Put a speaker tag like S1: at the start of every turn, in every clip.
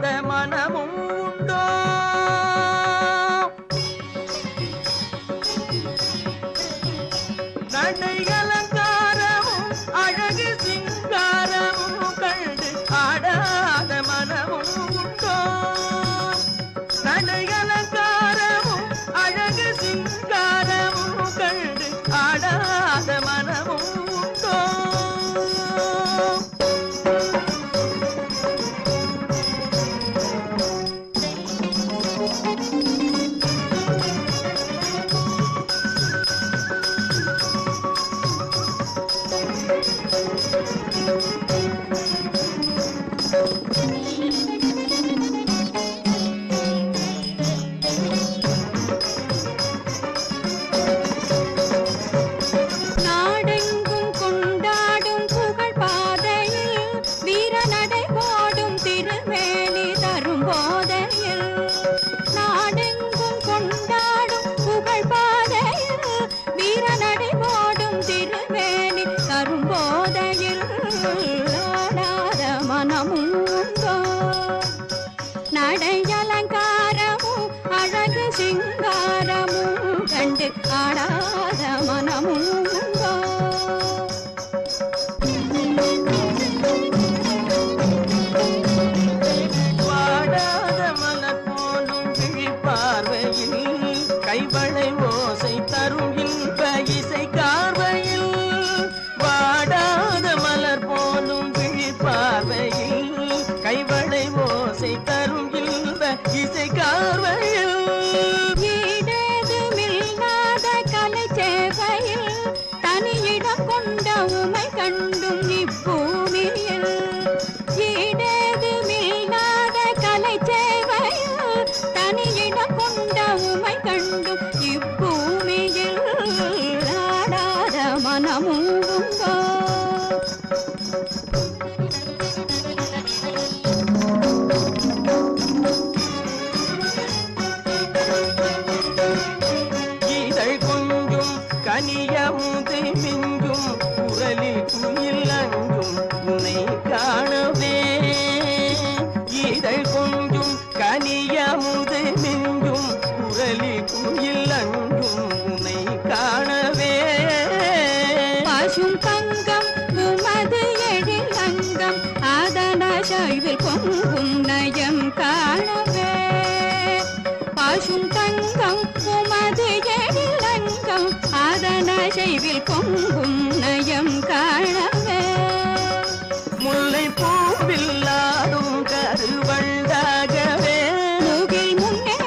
S1: மனமும் உண்டோ? நடை அலங்காரமும் அழகு சிங்காரமும் கண்டு ஆடாத மனமும் உண்டோ? நடை அலங்காரமும் அழகு சிங்காரமும் கண்டு ஆடாத மனமும் உண்டோ?
S2: நாடெங்கும் கொண்டாடும் புகழ் பாதையில் வீர நடை போடும் திருவேலி தரும் போதையில். நாடெங்கும் கொண்டாடும் புகழ் பாதையில் வீர நடை போடும் திருவேலி தரும் போதையில் ஆடாத மனமும் உண்டோ? நடை அலங்காரமும் அழகு சிங்காரமும் கண்டு ஆடாத மனமும் உண்டோ?
S1: வாடாத மலர் போலும் விழிப்பார்வையில் கைவளை ஓசை தரும் இன்ப இசை கார்வையில். வாடாத மலர் போலும் விழிப்பார்வையில் கைவளை ஓசை தரும் இன்ப இசை கார்வையில்.
S2: ஈடேதுமில்லாத கலை சேவையில் தனியிடம் கொண்ட உமை கண்டும் இப்பூமியில். ஈடேதுமில்லாத கலை சேவையில் தனியிடம் கொண்ட உமை கண்டும் இப்பூமியில் ஆடாத மனமும் உண்டோ?
S1: இதழ் கொஞ்சும் கனியமுதை மிஞ்சும் குரலில் குயில் அஞ்சும் உன்னை காணவே. இதழ் கொஞ்சும் கனியமுதை மிஞ்சும் குரலில் குயில் அஞ்சும் உன்னை காணவே.
S2: பசும் தங்கம் உமது எழில் அங்கம் அதன சைவில் பொங்கும் நயம் காணவே. பசும் தங்கம் உமது எழில் அங்கம் அதன சைவில் பொங்கும் நயம் காணவே.
S1: முல்லை பூவில்லாடும் கருவண்டாகவே.
S2: முகில் முன்னே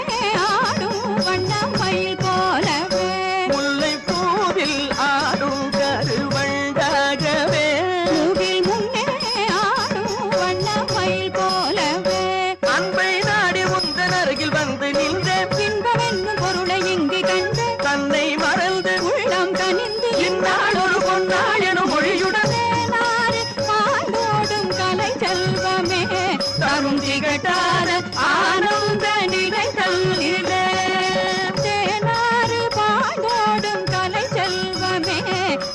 S2: ஆடும் வண்ணமயில் போலவே.
S1: முல்லை பூவில் ஆடும் கருவண்டாகவே.
S2: முகில் முன்னே ஆடும் வண்ணமயில் போலவே.
S1: அன்பை நாடி உந்தன் அருகில் வந்து நின்ற
S2: இன்பமென்னும் பொருளை இங்கு கண்டு
S1: தன்னை மறந்து
S2: உள்ளம் கனிந்து
S1: இந்நாள் ஒரு பொன்னாள் எனும் மொழியுடன்
S2: தேனாறு பாய்ந்தோடும் கலை செல்வமே
S1: தரும் திகட்டாத ஆனந்த நிலை தல்லிலே.
S2: தேனாறு பாய்ந்தோடும் கலை செல்வமே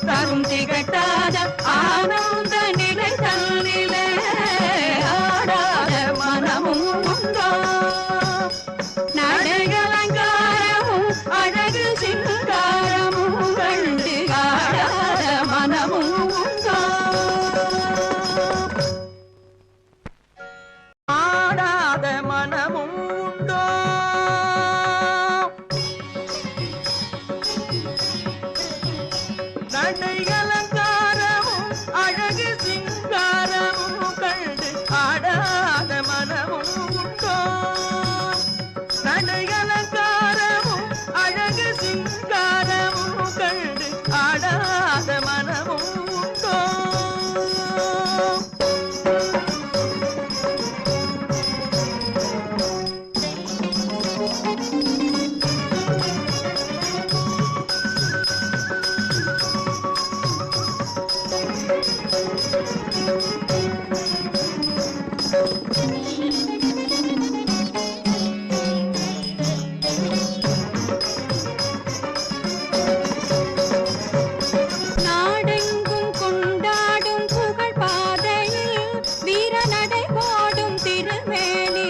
S1: தரும் திகட்டாத ஆனந்த நிலை தல்லிலே. ஆடாத மனமும் உண்டோ? நடை அலங்காரமும் அழகு சிங்காரமும் கண்டு ஆடாத மனமும் உண்டோ? ஆடாத மனமும் உண்டோ? நடை அலங்காரமும் அழகு சிங்காரமும் கண்டு ஆடாத மனமும் உண்டோ? நடை அலங்காரமும் அழகு சிங்காரமும் கண்டு ஆடாத மனமும் உண்டோ?
S2: வீர நடை போடும் திருவேலி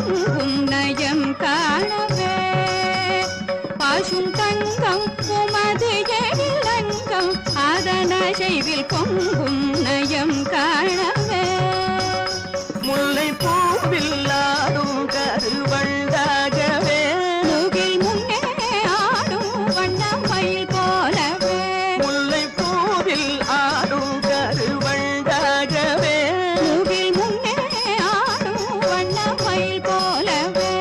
S2: பொங்கும் நயம் காணவே பாசும் தங்கம் உமது எழிலங்கம் அதன செய்வில் பொங்கும் நயம் காணவே
S1: முல்லை பூவில்லாடும் கருவண்டாகவே
S2: முகில் முன்னே ஆடும் வண்ணமயில் போலவே
S1: முல்லை பூவில் ஆடும் கருவண்டாகவே
S2: முகில் முன்னே ஆடும் வண்ணமயில் போலவே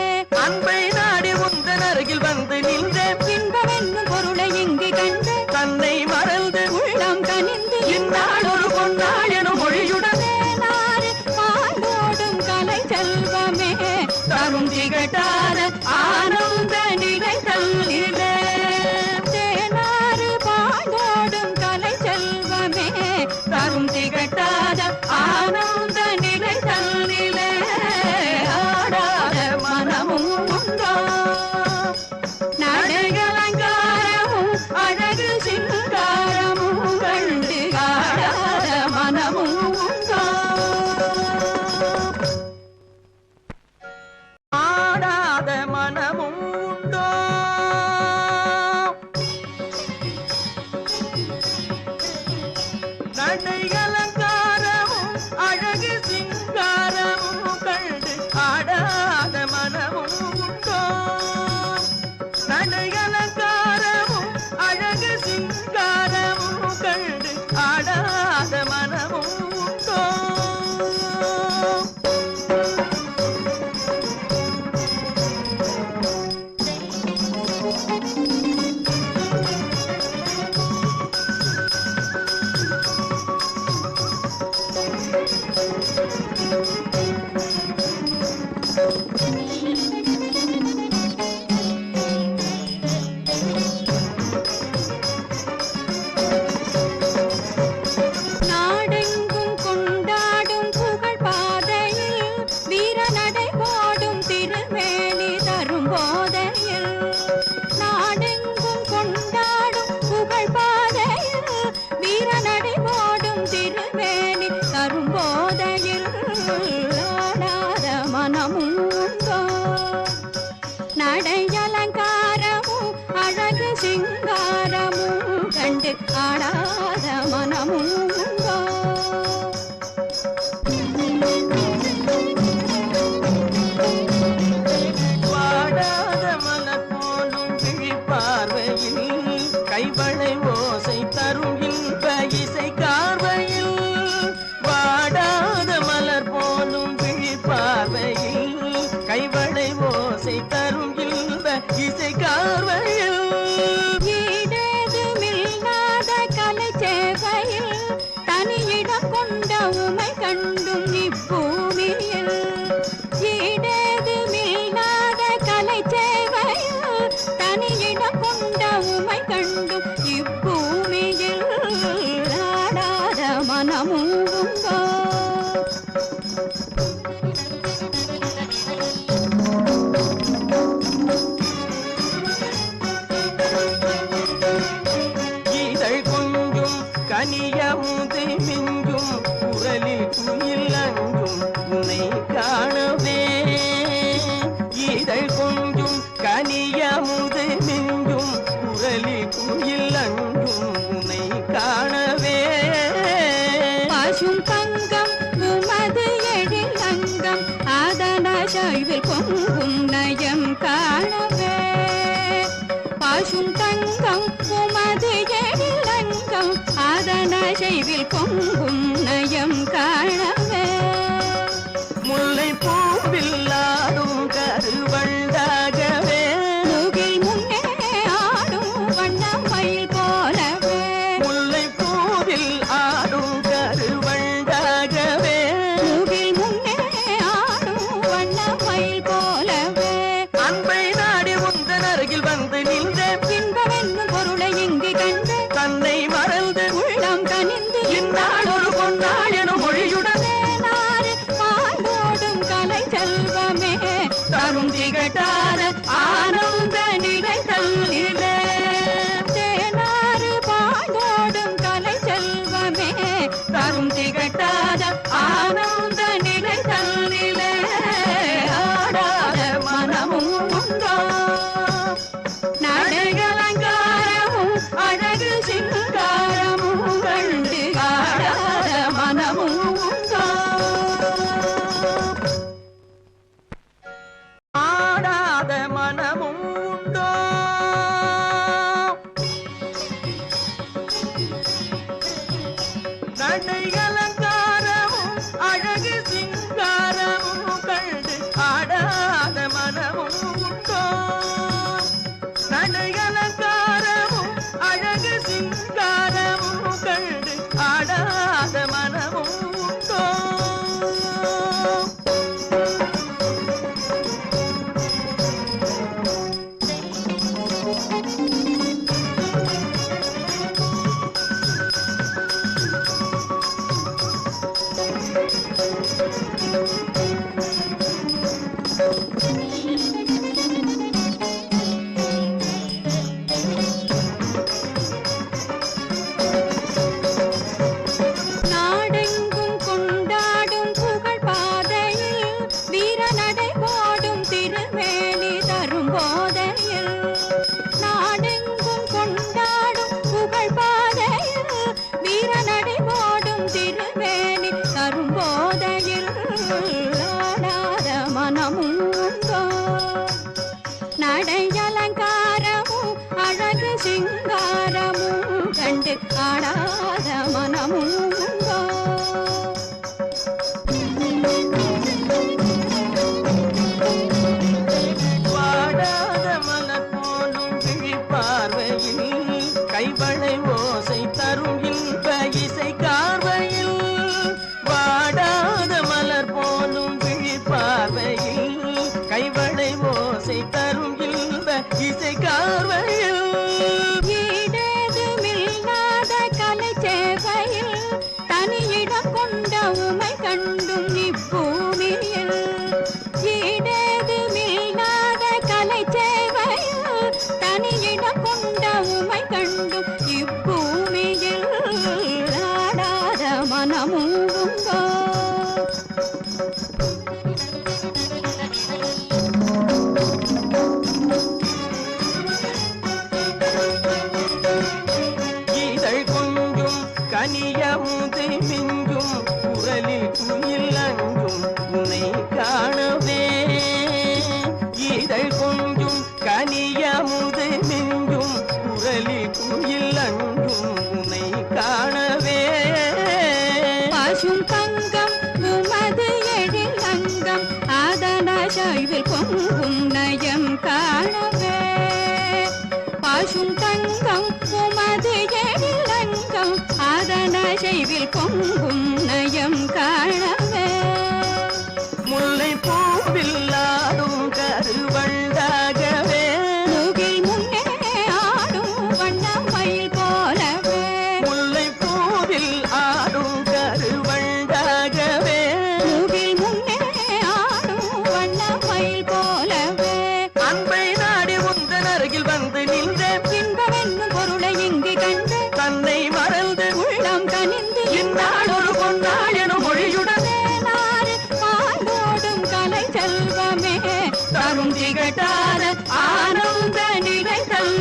S1: அன்பை நாடி உந்தன் அருகில் வந்து நின்றேன்
S2: இன்பமென்னும் பொருளை இங்கு கண்டு
S1: தன்னை மறந்து
S2: உள்ளம் கனிந்து
S1: இந்நாள் ஒரு பொன்னாள் எனும் மொழியுடன்
S2: தேனாறு பாண்டோடும் கலை செல்வமே
S1: தரும் திகட்டாத ஆனந்த நிலைத்தல்லிலே
S2: தேனாறு பாண்டோடும் கலை செல்வமே
S1: தரும் திகட்டாத ஆனந்த நிலைத்தல்லிலே ஆடாத மனமும் உண்டோ
S2: நடையலங்காரமும்
S1: அழகு சிங்காரமும் கண்டு ஆடாத மனமும் உண்டோ ஆடாத மனமும் உண்டோ நடை அலங்காரமும் அழகு சிங்காரமும் கண்டு ஆடாத மனமும் உண்டோ நடை அலங்காரமும் அழகு சிங்காரமும் கண்டு ஆடாத மனமும் உண்டோ
S2: நாடெங்கும் கொண்டாடும் புகழ் பாதையில் வீர நடை போடும் திருமேனி தரும் போதையில் நாடெங்கும் கொண்டாடும் புகழ் பாதையில் வீர நடை போடும் திருமேனி தரும் போதையில் ஆடாத மனமும் உண்டோ நடை அலங்காரமும் அழகு சிங்காரமும் கண்டு ஆடாத மனமும் உண்டோ
S1: வாடாத மலர் போலும் விழிப்பார்வையில் கைவளை ஓசை தரும் இன்ப இசை கார்வையில் வாடாத மலர் போலும் விழிப்பார்வையில் கைவளை ஓசை தரும் இன்ப இசை கார்வையில்
S2: ஈடேதுமில்லாத கலை சேவையில் தனியிடம் கொண்ட உமை கண்டும் இப்பூமியில் ஈடேதுமில்லாத கலை சேவையில் தனியிடம் கொண்ட உமை கண்டும் இப்பூமியில் ஆடாத மனமும் உண்டோ
S1: இதழ் கொஞ்சும் கனியமுதை மிஞ்சும் குரலில் குயில் அஞ்சும் உன்னை காணவே இதழ் கொஞ்சும் கனியமுதை மிஞ்சும் குரலில் குயில் அஞ்சும் உன்னை காணவே
S2: பாசும் தங்கம் உமது எழிலங்கம் அதன செய்வில் பொங்கும் நயம் காணவே பாசும் தங்கம் உமது எழிலங்கம் அதன செய்வில் பொங்கும் நயம் காணவே
S1: முல்லை பூவில்லாடும் கருவண்டாகவே
S2: முகில் முன்னே ஆடும் வண்ணமயில் போலவே
S1: முல்லை பூவில் ஆடும் கருவண்டாகவே
S2: முகில் முன்னே ஆடும் வண்ணமயில் போலவே
S1: அன்பை நாடி உந்தன் அருகில் வந்து நின்றேன்
S2: இன்பமென்னும் பொருளை இங்கு கண்டு
S1: தன்னை மறந்து
S2: உள்ளம் கனிந்து
S1: இந்நாள் ஒரு பொன்னாள் எனும் மொழியுடன்
S2: தேனாறு பாண்டோடும் கலை செல்வமே
S1: தரும் திகட்டாத ஆனந்த நிலைத்தல்லிலே
S2: தேனாறு பாண்டோடும் கலை செல்வமே
S1: தரும் திகட்டாத ஆனந்த நிலைத்தல்லிலே ஆடா
S2: நாடெங்கும் கொண்டாடும் புகழ் பாதையில் வீரநடை போடும் திருமேனி தரும் போதையில் நாடெங்கும் கொண்டாடும் புகழ் பாதையில் வீரநடை போடும் திருமேனி தரும் போதையில் ஆடாத மனமும் உண்டோ நடை அலங்காரமும் அழகு சிங்காரமும் கண்டு ஆடாத மனமும் உண்டோ
S1: வாடாத மலர் போலும் விழிப்பார்வையில் கைவளை ஓசை தரும் இன்ப இசை கார்வையில் வாடாத மலர் போலும் விழிப்பார்வையில் கைவளை ஓசை தரும் இன்ப இசை கார்வையில்
S2: ஈடேதுமில்லாத கலை சேவையில் தனியிடம் கொண்ட உமை கண்டும் இப்பூமியில் ஈடேதுமில்லாத கலை சேவையில் தனியிடம் கொண்ட உமை கண்டும் இப்பூமியில் ஆடாத மனமும் உண்டோ
S1: இதழ் கொஞ்சும் கனியமுது மிஞ்சும் குரலில் குயில் அஞ்சும் உன்னை காணவே இதழ் கொஞ்சும் கனியமுது மிஞ்சும் குரலில் குயில் அஞ்சும் உன்னை காணவே
S2: பசும் தங்கம் உமது எழில் அங்கம் ஆதன சைவில் பொங்கும் நயம் காணவே பசும் தங்கம் உமது எழில் அங்கம் ஆதன சைவில் பொங்கும் நயம் காணவே
S1: முல்லை பூவில் ஆடும் கருவண்டாகவே
S2: முகில் முன்னே ஆடும் வண்ணமயில் போலவே
S1: முல்லை பூவில் ஆடும் கருவண்டாகவே
S2: முகில் முன்னே ஆடும் வண்ணமயில் போலவே
S1: அன்பை நாடி உந்தன் அருகில் வந்து நின்றேன்
S2: இன்பமென்னும் பொருளை இங்கு கண்டு
S1: தன்னை மறந்து
S2: உள்ளம் கனிந்து
S1: இந்நாள் ஒரு பொன்னாள் எனும் மொழியுடன்
S2: தேனாறு பாண்டோடும் கலை செல்வமே
S1: தரும் திகட்டாத
S2: ஆனந்த நிலைகள்